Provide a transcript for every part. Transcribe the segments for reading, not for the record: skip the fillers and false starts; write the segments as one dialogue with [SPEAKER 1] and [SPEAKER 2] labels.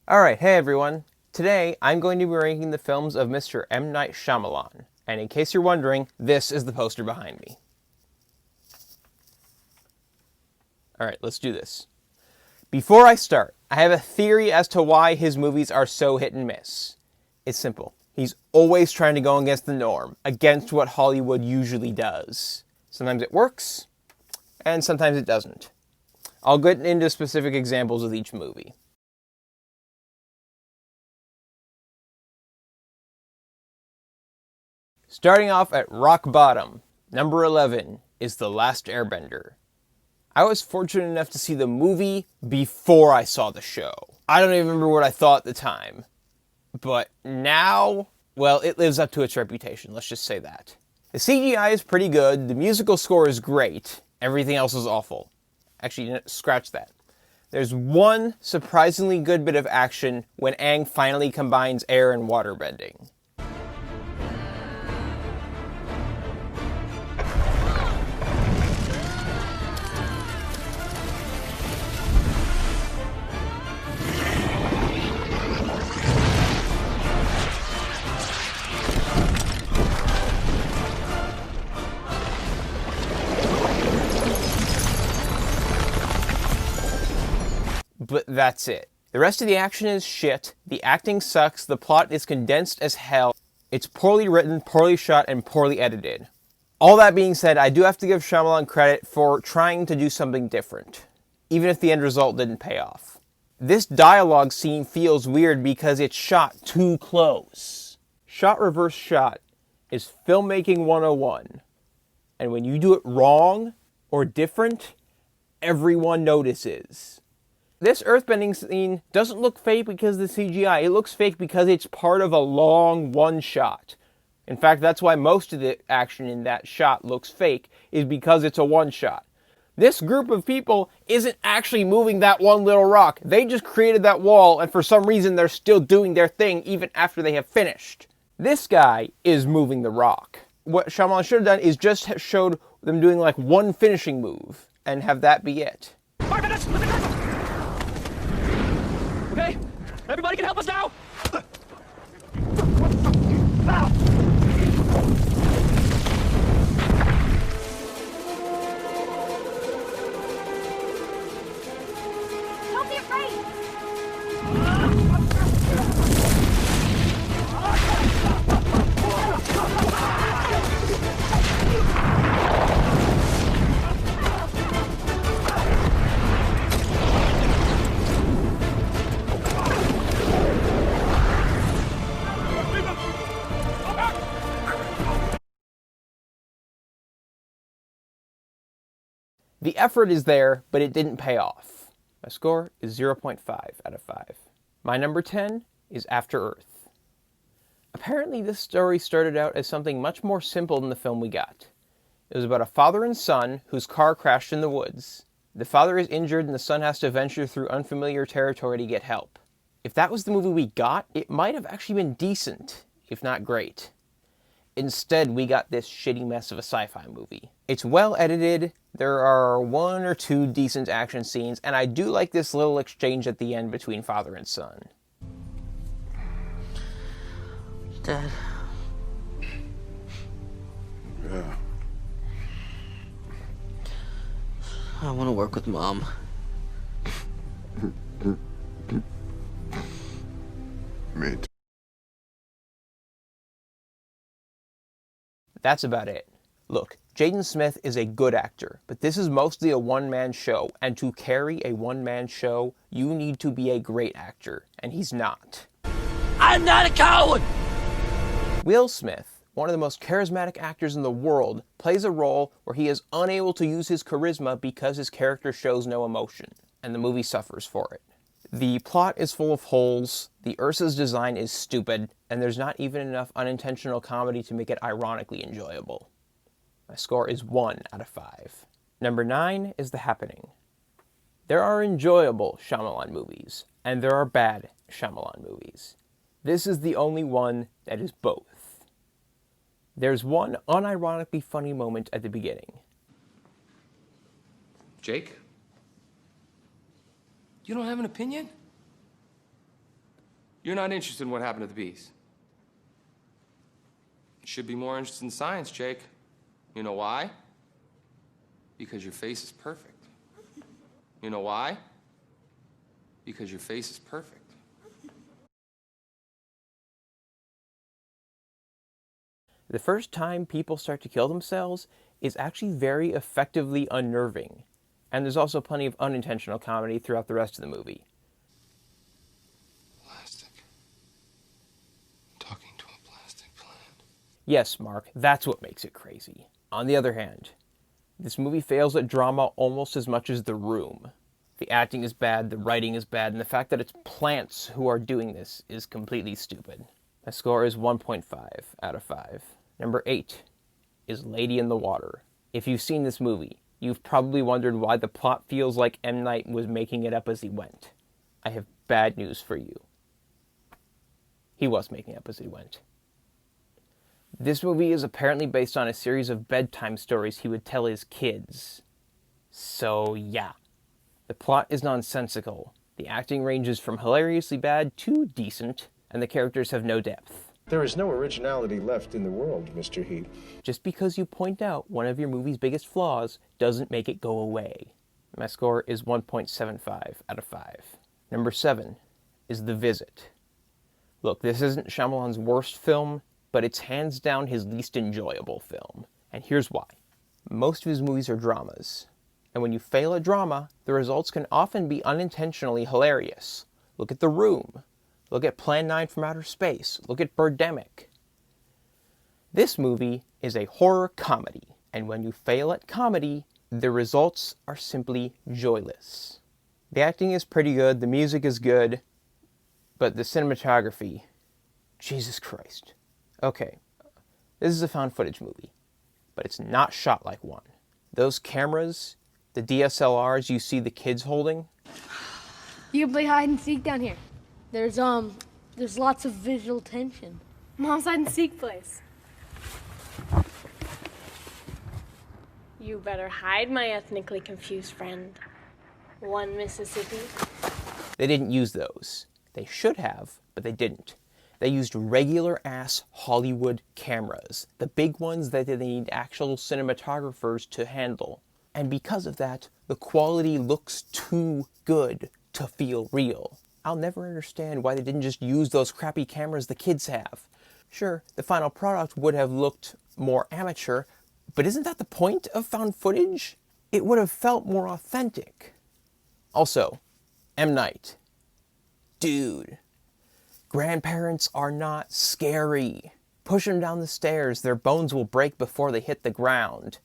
[SPEAKER 1] Alright, hey everyone. Today, I'm going to be ranking the films of Mr. M. Night Shyamalan. And in case you're wondering, this is the poster behind me. Alright, let's do this. Before I start, I have a theory as to why his movies are so hit and miss. It's simple. He's always trying to go against the norm, against what Hollywood usually does. Sometimes it works, and sometimes it doesn't. I'll get into specific examples with each movie. Starting off at rock bottom, number 11 is The Last Airbender. I was fortunate enough to see the movie before I saw the show. I don't even remember what I thought at the time. But now, well, it lives up to its reputation, let's just say that. The CGI is pretty good, the musical score is great, everything else is awful. Actually, scratch that. There's one surprisingly good bit of action when Aang finally combines air and water bending. But that's it. The rest of the action is shit, the acting sucks, the plot is condensed as hell, it's poorly written, poorly shot, and poorly edited. All that being said, I do have to give Shyamalan credit for trying to do something different, even if the end result didn't pay off. This dialogue scene feels weird because it's shot too close. Shot reverse shot is filmmaking 101, and when you do it wrong or different, everyone notices. This earthbending scene doesn't look fake because of the CGI. It looks fake because it's part of a long one shot. In fact, that's why most of the action in that shot looks fake, is because it's a one shot. This group of people isn't actually moving that one little rock. They just created that wall, and for some reason they're still doing their thing even after they have finished. This guy is moving the rock. What Shyamalan should have done is just showed them doing like one finishing move, and have that be it.
[SPEAKER 2] Okay? Everybody can help us now!
[SPEAKER 3] Don't be afraid!
[SPEAKER 1] The effort is there, but it didn't pay off. My score is 0.5 out of 5. My number 10 is After Earth. Apparently this story started out as something much more simple than the film we got. It was about a father and son whose car crashed in the woods. The father is injured and the son has to venture through unfamiliar territory to get help. If that was the movie we got, it might have actually been decent, if not great. Instead, we got this shitty mess of a sci-fi movie. It's well edited, there are one or two decent action scenes, and I do like this little exchange at the end between father and son.
[SPEAKER 4] Dad.
[SPEAKER 5] Yeah.
[SPEAKER 4] I want to work with Mom.
[SPEAKER 5] Me too.
[SPEAKER 1] That's about it. Look, Jaden Smith is a good actor, but this is mostly a one-man show, and to carry a one-man show, you need to be a great actor, and he's not.
[SPEAKER 4] I'm not a coward!
[SPEAKER 1] Will Smith, one of the most charismatic actors in the world, plays a role where he is unable to use his charisma because his character shows no emotion, and the movie suffers for it. The plot is full of holes, the Ursa's design is stupid, and there's not even enough unintentional comedy to make it ironically enjoyable. My score is 1 out of 5. Number 9 is The Happening. There are enjoyable Shyamalan movies, and there are bad Shyamalan movies. This is the only one that is both. There's one unironically funny moment at the beginning.
[SPEAKER 2] Jake? You don't have an opinion?
[SPEAKER 6] You're not interested in what happened to the bees. You should be more interested in science, Jake. You know why? Because your face is perfect. You know why? Because your face is perfect.
[SPEAKER 1] The first time people start to kill themselves is actually very effectively unnerving. And there's also plenty of unintentional comedy throughout the rest of the movie.
[SPEAKER 5] Plastic. Talking to a plastic plant.
[SPEAKER 1] Yes, Mark, that's what makes it crazy. On the other hand, this movie fails at drama almost as much as The Room. The acting is bad, the writing is bad, and the fact that it's plants who are doing this is completely stupid. My score is 1.5 out of 5. Number 8 is Lady in the Water. If you've seen this movie, you've probably wondered why the plot feels like M. Night was making it up as he went. I have bad news for you. He was making it up as he went. This movie is apparently based on a series of bedtime stories he would tell his kids. So yeah. The plot is nonsensical. The acting ranges from hilariously bad to decent, and the characters have no depth.
[SPEAKER 7] There is no originality left in the world, Mr. Heat.
[SPEAKER 1] Just because you point out one of your movie's biggest flaws doesn't make it go away. My score is 1.75 out of 5. Number 7 is The Visit. Look, this isn't Shyamalan's worst film, but it's hands down his least enjoyable film. And here's why. Most of his movies are dramas. And when you fail at drama, the results can often be unintentionally hilarious. Look at The Room. Look at Plan 9 from Outer Space. Look at Birdemic. This movie is a horror comedy, and when you fail at comedy, the results are simply joyless. The acting is pretty good, the music is good, but the cinematography, Jesus Christ. Okay, this is a found footage movie, but it's not shot like one. Those cameras, the DSLRs you see the kids holding.
[SPEAKER 3] You can play hide and seek down here. There's lots of visual tension. Mom's hide and seek place.
[SPEAKER 8] You better hide, my ethnically confused friend. One Mississippi.
[SPEAKER 1] They didn't use those. They should have, but they didn't. They used regular-ass Hollywood cameras, the big ones that they need actual cinematographers to handle. And because of that, the quality looks too good to feel real. I'll never understand why they didn't just use those crappy cameras the kids have. Sure, the final product would have looked more amateur, but isn't that the point of found footage? It would have felt more authentic. Also, M. Night. Dude. Grandparents are not scary. Push them down the stairs, their bones will break before they hit the ground.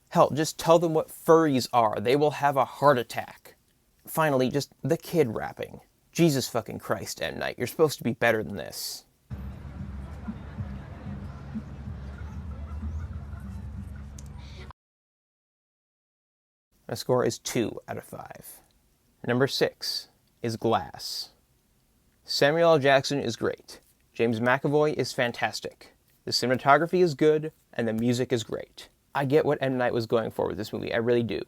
[SPEAKER 1] Hell, just tell them what furries are, they will have a heart attack. Finally, just the kid rapping. Jesus fucking Christ, M. Night, you're supposed to be better than this. My score is 2 out of 5. Number 6 is Glass. Samuel L. Jackson is great. James McAvoy is fantastic. The cinematography is good, and the music is great. I get what M. Night was going for with this movie, I really do.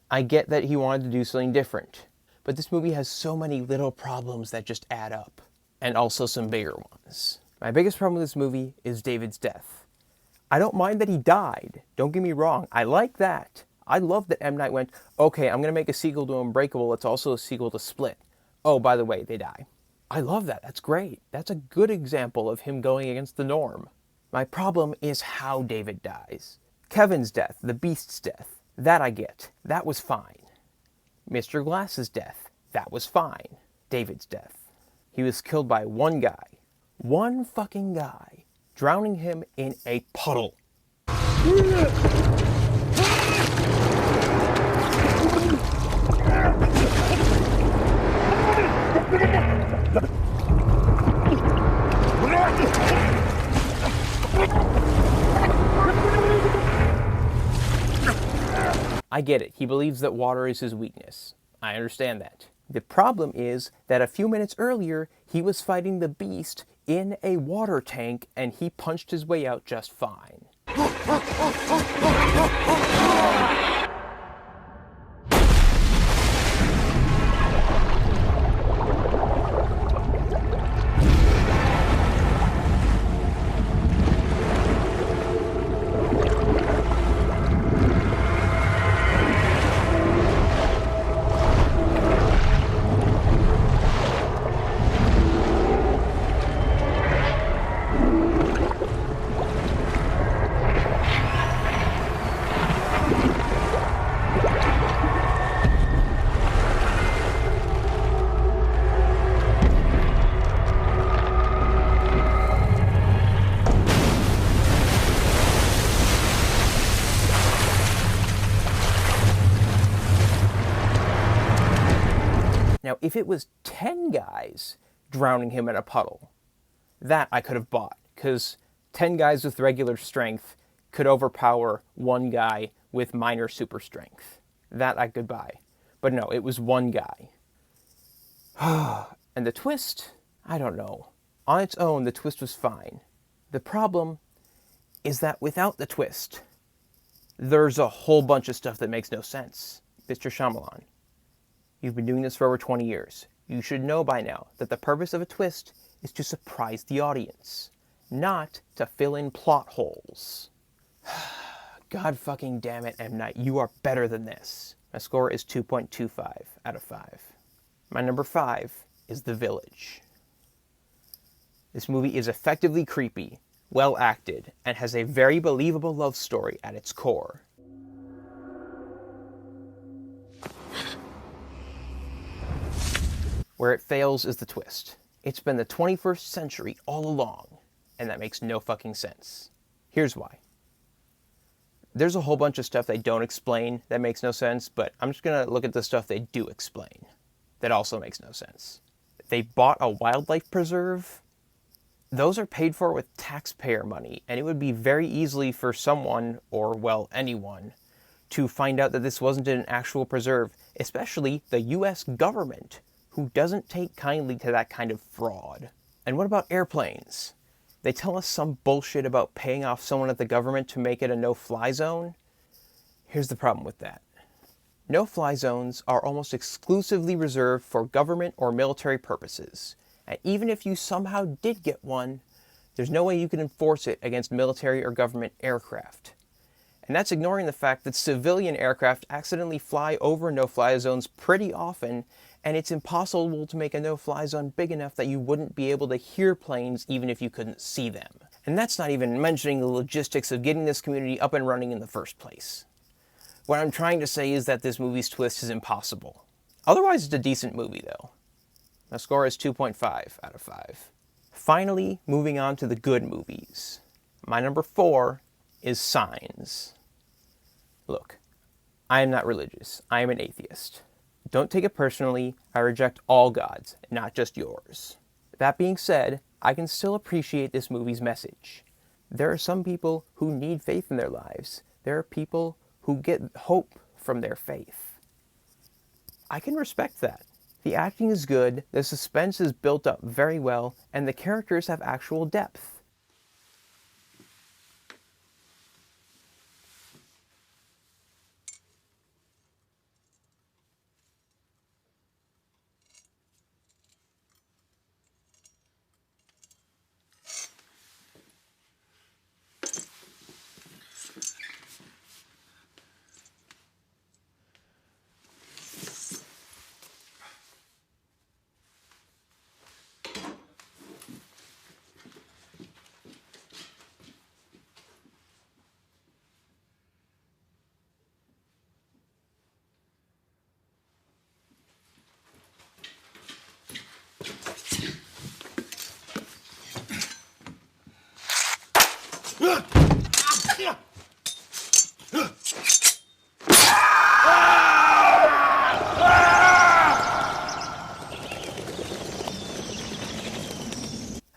[SPEAKER 1] I get that he wanted to do something different, but this movie has so many little problems that just add up, and also some bigger ones. My biggest problem with this movie is David's death. I don't mind that he died, don't get me wrong, I like that. I love that M. Night went, okay, I'm going to make a sequel to Unbreakable, it's also a sequel to Split. Oh, by the way, they die. I love that, that's great. That's a good example of him going against the norm. My problem is how David dies. Kevin's death, the Beast's death, that I get. That was fine. Mr. Glass's death, that was fine. David's death. He was killed by one guy. One fucking guy. Drowning him in a puddle. I get it. He believes that water is his weakness. I understand that. The problem is that a few minutes earlier, he was fighting the Beast in a water tank, and he punched his way out just fine. if it was 10 guys drowning him in a puddle, that I could have bought, because 10 guys with regular strength could overpower one guy with minor super strength. That I could buy. But no, it was one guy. And the twist? I don't know. On its own, the twist was fine. The problem is that without the twist, there's a whole bunch of stuff that makes no sense. Mr. Shyamalan, you've been doing this for over 20 years. You should know by now that the purpose of a twist is to surprise the audience, not to fill in plot holes. God fucking damn it, M. Night, you are better than this. My score is 2.25 out of 5. My number 5 is The Village. This movie is effectively creepy, well acted, and has a very believable love story at its core. Where it fails is the twist. It's been the 21st century all along, and that makes no fucking sense. Here's why. There's a whole bunch of stuff they don't explain that makes no sense, but I'm just gonna look at the stuff they do explain that also makes no sense. They bought a wildlife preserve. Those are paid for with taxpayer money, and it would be very easily for someone, or well, anyone, to find out that this wasn't an actual preserve, especially the US government, who doesn't take kindly to that kind of fraud. And what about airplanes? They tell us some bullshit about paying off someone at the government to make it a no-fly zone. Here's the problem with that. No-fly zones are almost exclusively reserved for government or military purposes. And even if you somehow did get one, there's no way you can enforce it against military or government aircraft. And that's ignoring the fact that civilian aircraft accidentally fly over no-fly zones pretty often, and it's impossible to make a no-fly zone big enough that you wouldn't be able to hear planes even if you couldn't see them. And that's not even mentioning the logistics of getting this community up and running in the first place. What I'm trying to say is that this movie's twist is impossible. Otherwise, it's a decent movie, though. My score is 2.5 out of 5. Finally, moving on to the good movies. My number 4 is Signs. Look, I am not religious. I am an atheist. Don't take it personally. I reject all gods, not just yours. That being said, I can still appreciate this movie's message. There are some people who need faith in their lives. There are people who get hope from their faith. I can respect that. The acting is good, the suspense is built up very well, and the characters have actual depth.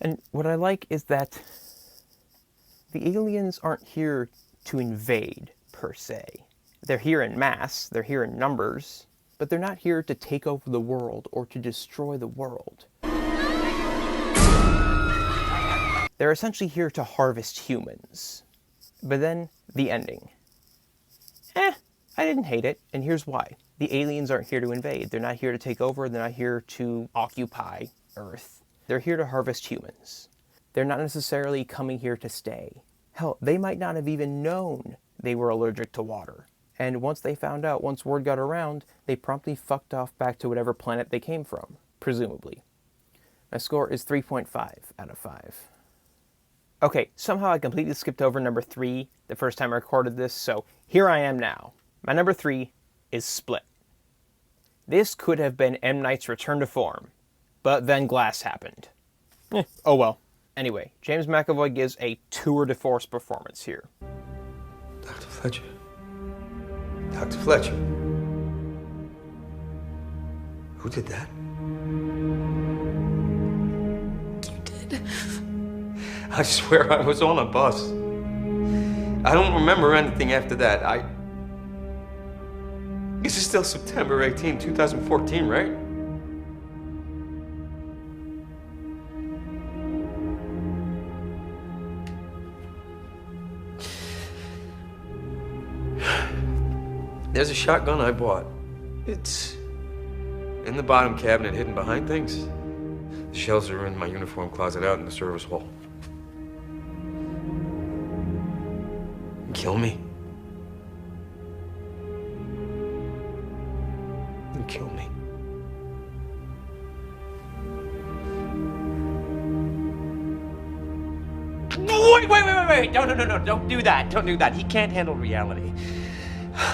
[SPEAKER 1] And what I like is that the aliens aren't here to invade, per se. They're here in mass, they're here in numbers, but they're not here to take over the world or to destroy the world. They're essentially here to harvest humans. But then, the ending. I didn't hate it, and here's why. The aliens aren't here to invade. They're not here to take over. They're not here to occupy Earth. They're here to harvest humans. They're not necessarily coming here to stay. Hell, they might not have even known they were allergic to water. And once they found out, once word got around, they promptly fucked off back to whatever planet they came from, presumably. My score is 3.5 out of 5. Okay, somehow I completely skipped over number 3 the first time I recorded this, so here I am now. My number 3 is Split. This could have been M. Night's return to form, but then Glass happened. Oh well. Anyway, James McAvoy gives a tour de force performance here.
[SPEAKER 9] Dr. Fletcher. Dr. Fletcher. Who did that? I swear I was on a bus. I don't remember anything after that. This is still September 18, 2014, right? There's a shotgun I bought. It's in the bottom cabinet, hidden behind things. The shells are in my uniform closet out in the service hall. Kill me. And kill me. Wait. No. Don't do that. Don't do that. He can't handle reality.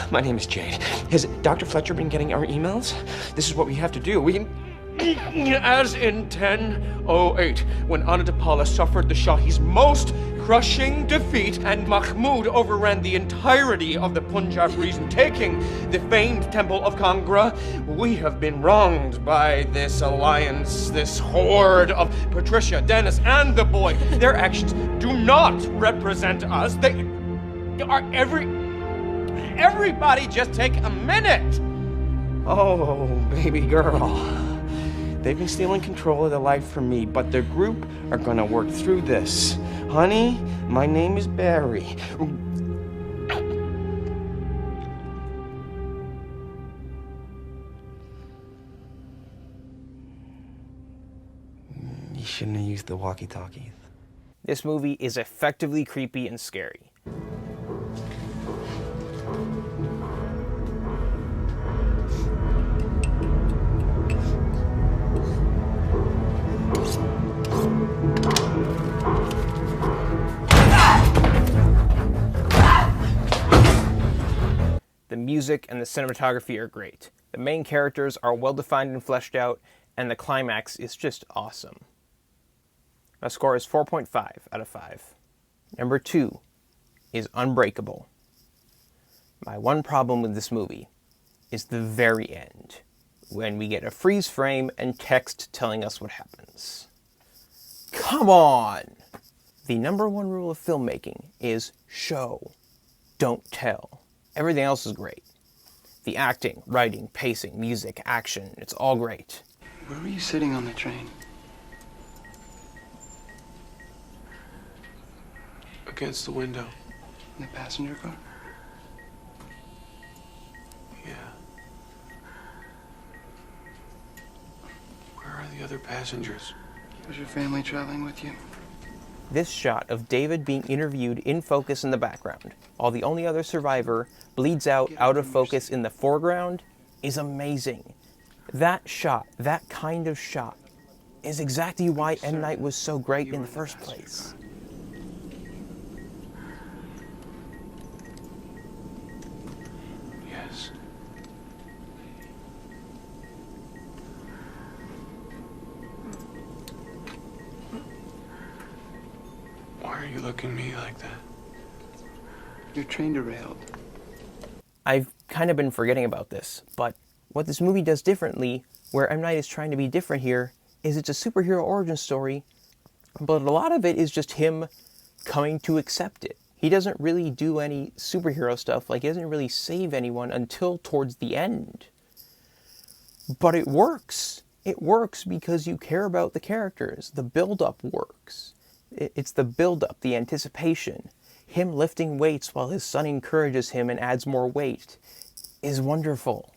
[SPEAKER 9] My name is Jade. Has Dr. Fletcher been getting our emails? This is what we have to do. We can... As in 1008, when Anandapala suffered the Shahi's most crushing defeat and Mahmud overran the entirety of the Punjab region, taking the famed temple of Kangra, we have been wronged by this alliance, this horde of Patricia, Dennis, and the boy. Their actions do not represent us. They are Everybody just take a minute! Oh, baby girl. They've been stealing control of their life from me, but the group are gonna work through this. Honey, my name is Barry. You shouldn't have used the walkie-talkies.
[SPEAKER 1] This movie is effectively creepy and scary. The music and the cinematography are great. The main characters are well defined and fleshed out, and the climax is just awesome. My score is 4.5 out of 5. Number 2 is Unbreakable. My one problem with this movie is the very end, when we get a freeze frame and text telling us what happens. Come on! The number one rule of filmmaking is show, don't tell. Everything else is great. The acting, writing, pacing, music, action, it's all great.
[SPEAKER 10] Where were you sitting on the train?
[SPEAKER 5] Against the window.
[SPEAKER 10] In the passenger car?
[SPEAKER 5] Yeah. Where are the other passengers?
[SPEAKER 10] Was your family traveling with you?
[SPEAKER 1] This shot of David being interviewed in focus in the background, while the only other survivor bleeds out of focus in the foreground, is amazing. That shot, that kind of shot, is exactly why M. Night was so great in the first place.
[SPEAKER 5] Yes. Why are you looking at me like that?
[SPEAKER 10] Your train derailed.
[SPEAKER 1] I've kind of been forgetting about this, but what this movie does differently, where M. Night is trying to be different here, is it's a superhero origin story, but a lot of it is just him coming to accept it. He doesn't really do any superhero stuff, like he doesn't really save anyone until towards the end. But it works. It works because you care about the characters. The build-up works. It's the build-up, the anticipation. Him lifting weights while his son encourages him and adds more weight is wonderful.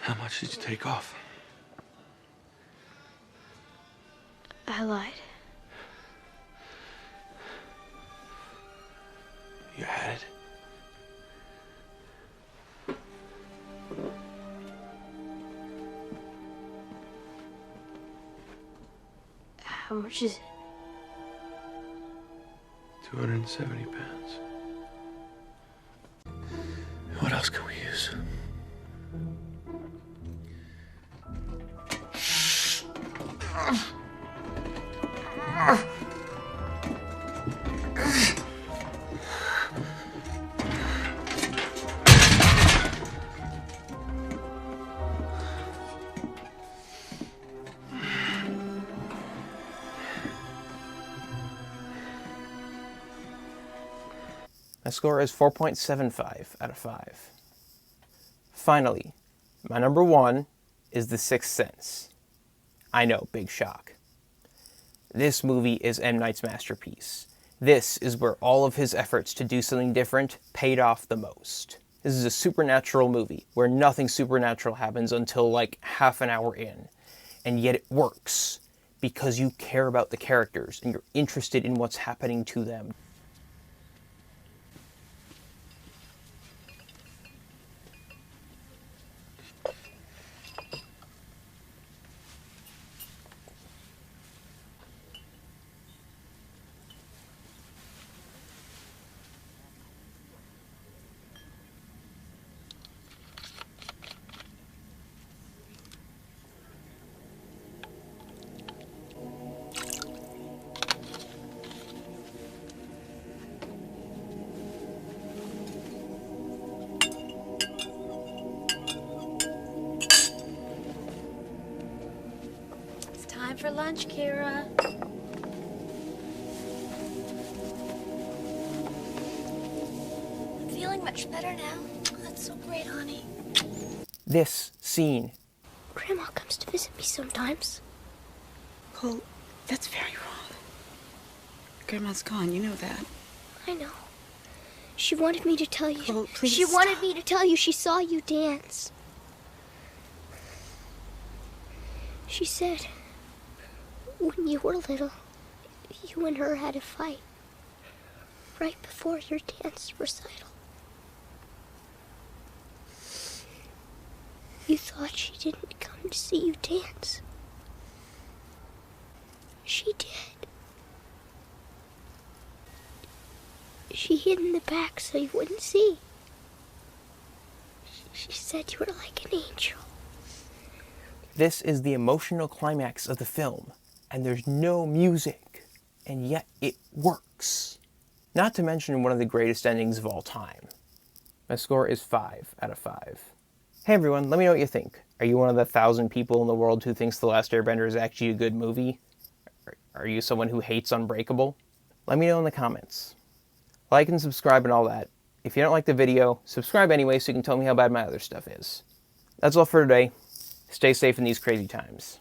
[SPEAKER 5] How much did you take off?
[SPEAKER 8] I lied.
[SPEAKER 5] You had it?
[SPEAKER 8] How much is it?
[SPEAKER 5] 270 pounds. What else can we use?
[SPEAKER 1] My score is 4.75 out of 5. Finally, my number 1 is The Sixth Sense. I know, big shock. This movie is M. Night's masterpiece. This is where all of his efforts to do something different paid off the most. This is a supernatural movie where nothing supernatural happens until like half an hour in. And yet it works because you care about the characters and you're interested in what's happening to them.
[SPEAKER 8] Time for lunch, Kira. I'm feeling much better now. That's so great, honey.
[SPEAKER 1] This scene.
[SPEAKER 8] Grandma comes to visit me sometimes.
[SPEAKER 11] Cole, that's very wrong. Grandma's gone, you know that.
[SPEAKER 8] I know. She wanted me to tell you.
[SPEAKER 11] Cole, please
[SPEAKER 8] She wanted
[SPEAKER 11] stop.
[SPEAKER 8] me to tell you she saw you dance. She said, when you were little, you and her had a fight right before your dance recital. You thought she didn't come to see you dance. She did. She hid in the back so you wouldn't see. She said you were like an angel.
[SPEAKER 1] This is the emotional climax of the film, and there's no music, and yet it works. Not to mention one of the greatest endings of all time. My score is 5 out of 5. Hey everyone, let me know what you think. Are you one of the 1,000 people in the world who thinks The Last Airbender is actually a good movie? Are you someone who hates Unbreakable? Let me know in the comments. Like and subscribe and all that. If you don't like the video, subscribe anyway so you can tell me how bad my other stuff is. That's all for today. Stay safe in these crazy times.